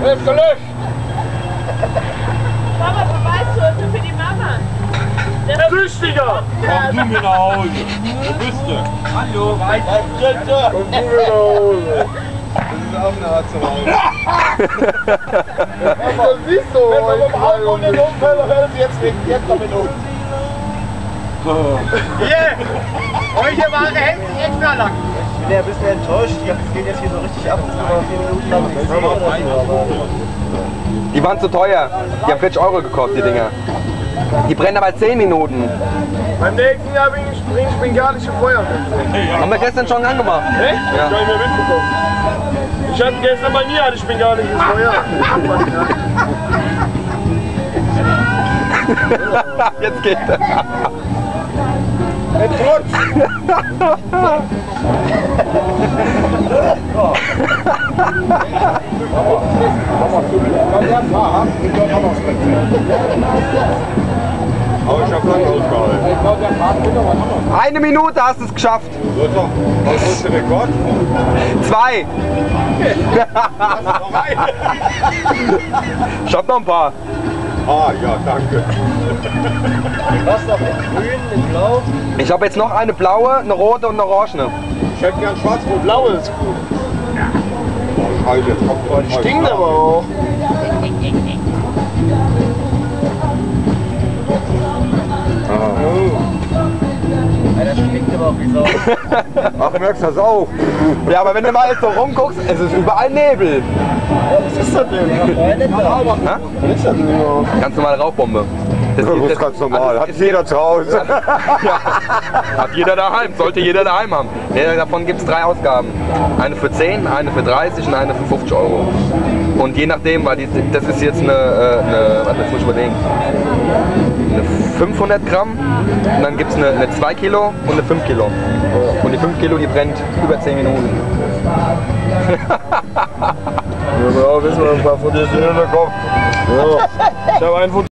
Wird gelöscht. Mama, Beweisfoto für die Mama. Der Flüchtiger. Komm du mir nach Hause. Wo bist du? Hallo. Komm du mir nach Hause. Das ist auch eine Art zu Hause. Das siehst du. Wenn wir beim Auto in den Unfall hören Sie jetzt damit um. Hier! Eure Ware hält sich extra lang. Ich bin ja ein bisschen enttäuscht. Es geht jetzt hier so richtig ab. Das ist aber 4 Minuten lang nichts mehr. Die waren zu teuer. Die haben 40 € gekostet, die Dinger. Die brennen aber 10 Minuten. Beim nächsten Jahr bringe ich bengalische Feuerwehr. Haben wir gestern schon angemacht. Echt? Ja. Ich habe nicht mehr mitbekommen. Ich hatte gestern bei mir hatte ich bengalisches Feuer. Jetzt geht er. Ein Trotz! Aber ich habe lange ausgehalten. 1 Minute hast du es geschafft. Was ist der Rekord? 2. Ich hab noch ein paar. Ah, ja, danke. Was noch? In grün, in blau? Ich habe jetzt noch eine blaue, eine rote und eine orangene. Ich hätte gern schwarz-rot-blau, ist gut. Oh, Scheiße, jetzt kommt der Stinkt aber auch. Das stinkt aber auch wie Sau. Ach, merkst du das auch? Ja, aber wenn du mal jetzt so rumguckst, es ist überall Nebel. Was ist das denn? Ha? Was ist das denn überhaupt? Ganz normale Rauchbombe. Das ist ganz normal, hat jeder zu Hause. Hat jeder daheim, sollte jeder daheim haben. Ja, davon gibt es 3 Ausgaben. Eine für 10, eine für 30 und eine für 50 €. Und je nachdem, weil das ist jetzt was muss ich überlegen, eine 500 Gramm und dann gibt es eine 2 Kilo und eine 5 Kilo. Und die 5 Kilo, die brennt über 10 Minuten. Ja, aber auch wissen wir ein paar Fotos in den Kopf. Ja. Ich habe ein Foto.